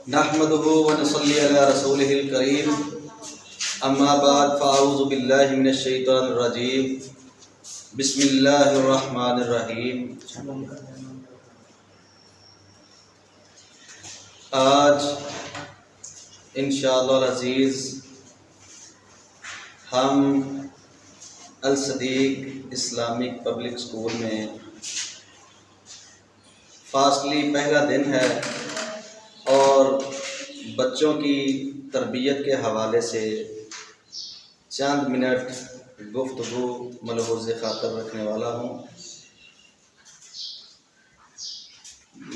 نحمده ونصلي على رسوله الكريم اما بعد فاعوذ باللہ من الشیطان الرجیم بسم اللہ الرحمن الرحیم۔ آج انشاءاللہ العزیز ہم الصدیق اسلامک پبلک اسکول میں فاصلی پہلا دن ہے اور بچوں کی تربیت کے حوالے سے چند منٹ گفتگو ملحوظ خاطر رکھنے والا ہوں۔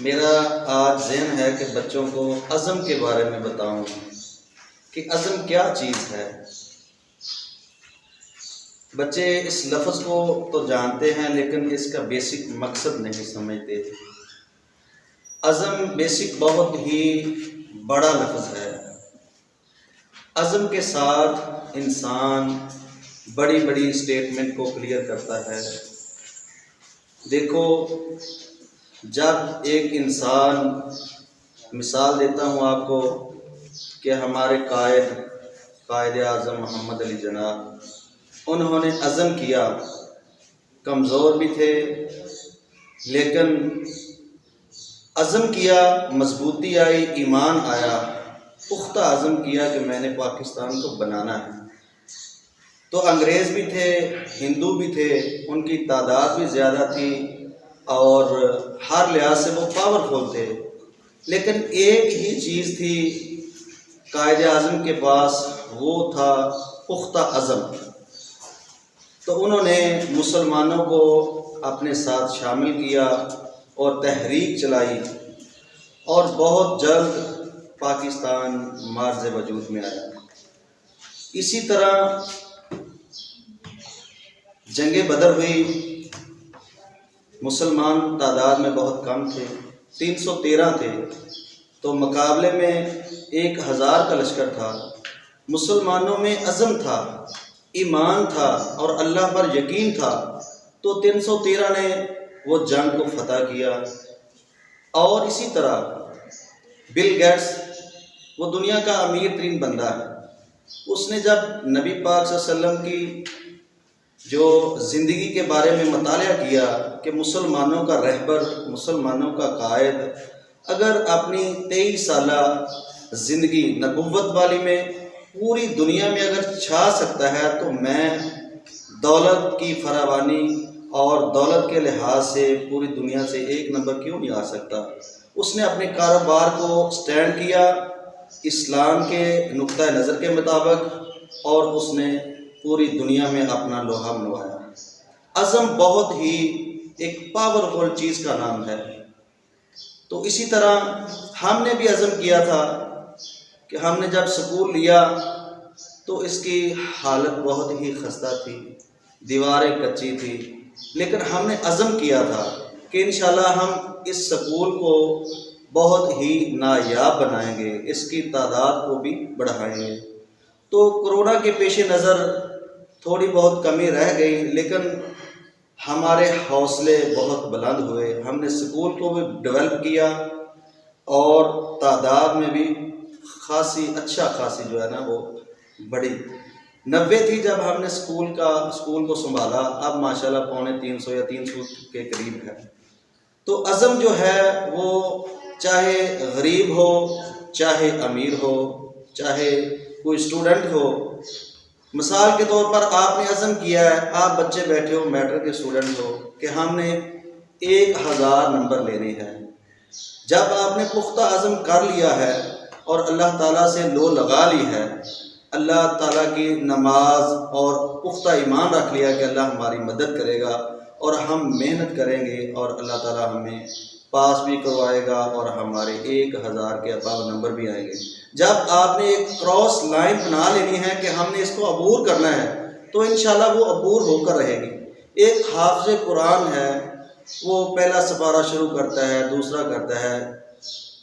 میرا آج ذہن ہے کہ بچوں کو عزم کے بارے میں بتاؤں کہ عزم کیا چیز ہے۔ بچے اس لفظ کو تو جانتے ہیں لیکن اس کا بیسک مقصد نہیں سمجھتے۔ عزم بیسک بہت ہی بڑا لفظ ہے۔ عزم کے ساتھ انسان بڑی بڑی اسٹیٹمنٹ کو کلیئر کرتا ہے۔ دیکھو، جب ایک انسان، مثال دیتا ہوں آپ کو کہ ہمارے قائد اعظم محمد علی جناح، انہوں نے عزم کیا، کمزور بھی تھے لیکن عزم کیا، مضبوطی آئی، ایمان آیا، پختہ عزم کیا کہ میں نے پاکستان کو بنانا ہے۔ تو انگریز بھی تھے، ہندو بھی تھے، ان کی تعداد بھی زیادہ تھی اور ہر لحاظ سے وہ پاورفل تھے، لیکن ایک ہی چیز تھی قائد اعظم کے پاس، وہ تھا پختہ عزم۔ تو انہوں نے مسلمانوں کو اپنے ساتھ شامل کیا اور تحریک چلائی اور بہت جلد پاکستان معرض وجود میں آیا۔ اسی طرح جنگ بدر ہوئی، مسلمان تعداد میں بہت کم تھے، 313 تھے، تو مقابلے میں 1000 کا لشکر تھا۔ مسلمانوں میں عزم تھا، ایمان تھا اور اللہ پر یقین تھا، تو 313 نے وہ جنگ کو فتح کیا۔ اور اسی طرح بل گیٹس، وہ دنیا کا امیر ترین بندہ ہے، اس نے جب نبی پاک صلی اللہ علیہ وسلم کی جو زندگی کے بارے میں مطالعہ کیا کہ مسلمانوں کا رہبر، مسلمانوں کا قائد اگر اپنی 23 سالہ زندگی نبوت والی میں پوری دنیا میں اگر چھا سکتا ہے تو میں دولت کی فراوانی اور دولت کے لحاظ سے پوری دنیا سے 1 نمبر کیوں نہیں آ سکتا۔ اس نے اپنے کاروبار کو سٹینڈ کیا اسلام کے نقطہ نظر کے مطابق اور اس نے پوری دنیا میں اپنا لوہا منوایا۔ عزم بہت ہی ایک پاورفل چیز کا نام ہے۔ تو اسی طرح ہم نے بھی عزم کیا تھا کہ ہم نے جب سکول لیا تو اس کی حالت بہت ہی خستہ تھی، دیواریں کچی تھی، لیکن ہم نے عزم کیا تھا کہ انشاءاللہ ہم اس سکول کو بہت ہی نایاب بنائیں گے، اس کی تعداد کو بھی بڑھائیں گے۔ تو کرونا کے پیش نظر تھوڑی بہت کمی رہ گئی، لیکن ہمارے حوصلے بہت بلند ہوئے، ہم نے سکول کو بھی ڈیولپ کیا اور تعداد میں بھی خاصی جو ہے نا وہ بڑی 90 تھی جب ہم نے اسکول کو سنبھالا، اب ماشاءاللہ 250 یا 300 کے قریب ہے۔ تو عزم جو ہے وہ چاہے غریب ہو، چاہے امیر ہو، چاہے کوئی اسٹوڈنٹ ہو۔ مثال کے طور پر آپ نے عزم کیا ہے، آپ بچے بیٹھے ہو، میٹرک کے اسٹوڈنٹ ہو کہ ہم نے 1000 نمبر لینے ہیں۔ جب آپ نے پختہ عزم کر لیا ہے اور اللہ تعالیٰ سے لو لگا لی ہے، اللہ تعالیٰ کی نماز اور پختہ ایمان رکھ لیا کہ اللہ ہماری مدد کرے گا اور ہم محنت کریں گے اور اللہ تعالیٰ ہمیں پاس بھی کروائے گا اور ہمارے 1000 کے ابو نمبر بھی آئیں گے۔ جب آپ نے ایک کراس لائن بنا لینی ہے کہ ہم نے اس کو عبور کرنا ہے تو انشاءاللہ وہ عبور ہو کر رہے گی۔ ایک حافظ قرآن ہے، وہ پہلا سپارہ شروع کرتا ہے، دوسرا کرتا ہے،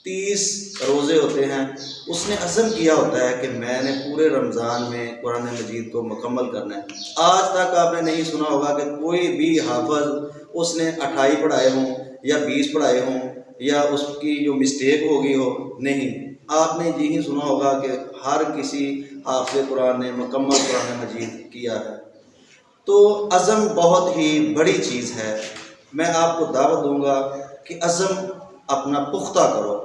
30 روزے ہوتے ہیں، اس نے عزم کیا ہوتا ہے کہ میں نے پورے رمضان میں قرآن مجید کو مکمل کرنا ہے۔ آج تک آپ نے نہیں سنا ہوگا کہ کوئی بھی حافظ اس نے 28 پڑھائے ہوں یا 20 پڑھائے ہوں یا اس کی جو مسٹیک ہوگی ہو، نہیں، آپ نے یہی سنا ہوگا کہ ہر کسی حافظ قرآن نے مکمل قرآن مجید کیا ہے۔ تو عزم بہت ہی بڑی چیز ہے۔ میں آپ کو دعوت دوں گا کہ عزم اپنا پختہ کرو،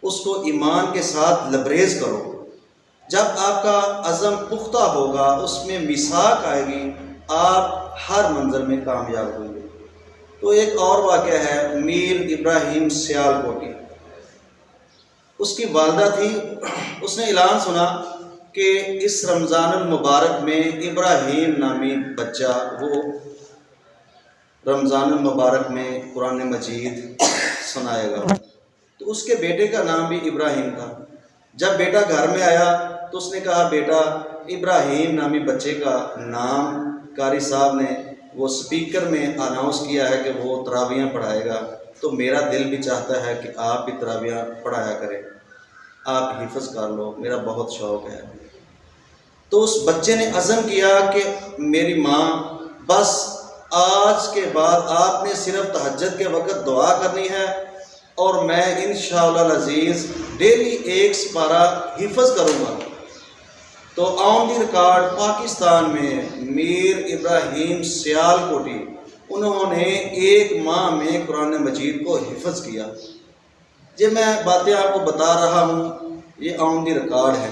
اس کو ایمان کے ساتھ لبریز کرو۔ جب آپ کا عزم پختہ ہوگا، اس میں میثاق آئے گی، آپ ہر منزل میں کامیاب ہوں گے۔ تو ایک اور واقعہ ہے میر ابراہیم سیالکوٹی۔ اس کی والدہ تھی، اس نے اعلان سنا کہ اس رمضان المبارک میں ابراہیم نامی بچہ وہ رمضان المبارک میں قرآن مجید سنائے گا۔ تو اس کے بیٹے کا نام بھی ابراہیم تھا۔ جب بیٹا گھر میں آیا تو اس نے کہا بیٹا ابراہیم نامی بچے کا نام قاری صاحب نے وہ سپیکر میں اناؤنس کیا ہے کہ وہ تراویحیں پڑھائے گا، تو میرا دل بھی چاہتا ہے کہ آپ بھی تراویحیں پڑھایا کریں، آپ حفظ کر لو، میرا بہت شوق ہے۔ تو اس بچے نے عزم کیا کہ میری ماں بس آج کے بعد آپ نے صرف تہجد کے وقت دعا کرنی ہے اور میں انشاءاللہ العزیز ڈیلی ایک سپارہ حفظ کروں گا۔ تو آن دی ریکارڈ پاکستان میں میر ابراہیم سیالکوٹی انہوں نے ایک ماہ میں قرآن مجید کو حفظ کیا۔ یہ میں باتیں آپ کو بتا رہا ہوں، یہ آن دی ریکارڈ ہے،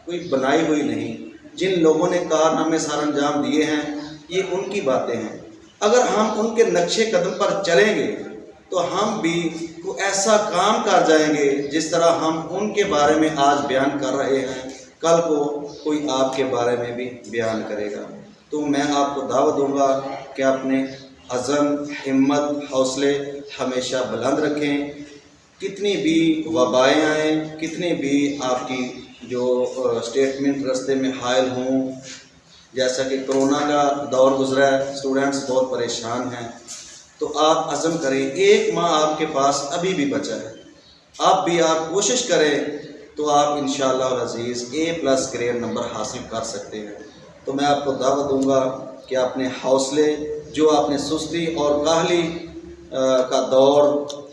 کوئی بنائی ہوئی نہیں۔ جن لوگوں نے کارنامے سر انجام دیے ہیں یہ ان کی باتیں ہیں۔ اگر ہم ان کے نقشے قدم پر چلیں گے تو ہم بھی کوئی ایسا کام کر جائیں گے جس طرح ہم ان کے بارے میں آج بیان کر رہے ہیں، کل کو کوئی آپ کے بارے میں بھی بیان کرے گا۔ تو میں آپ کو دعوت دوں گا کہ اپنے عزم، ہمت، حوصلے ہمیشہ بلند رکھیں۔ کتنی بھی وبائیں آئیں، کتنی بھی آپ کی جو اسٹیٹمنٹ رستے میں حائل ہوں، جیسا کہ کرونا کا دور گزرا ہے، اسٹوڈنٹس بہت پریشان ہیں، تو آپ عزم کریں۔ ایک ماہ آپ کے پاس ابھی بھی بچا ہے، آپ بھی آپ کوشش کریں تو آپ انشاءاللہ العزیز A+ گریڈ نمبر حاصل کر سکتے ہیں۔ تو میں آپ کو دعوت دوں گا کہ اپنے حوصلے، جو آپ نے سستی اور کاہلی کا دور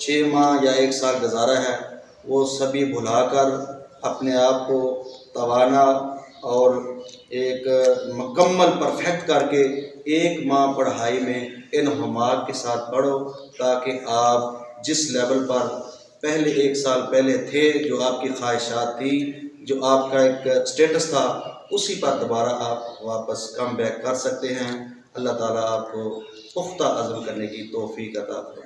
6 ماہ یا 1 سال گزارا ہے، وہ سبھی بھلا کر اپنے آپ کو توانا اور ایک مکمل پرفیکٹ کر کے 1 ماہ پڑھائی میں انہماک کے ساتھ پڑھو، تاکہ آپ جس لیول پر پہلے 1 سال پہلے تھے، جو آپ کی خواہشات تھی، جو آپ کا ایک سٹیٹس تھا، اسی پر دوبارہ آپ واپس کم بیک کر سکتے ہیں۔ اللہ تعالیٰ آپ کو پختہ عزم کرنے کی توفیق عطا فرمائے۔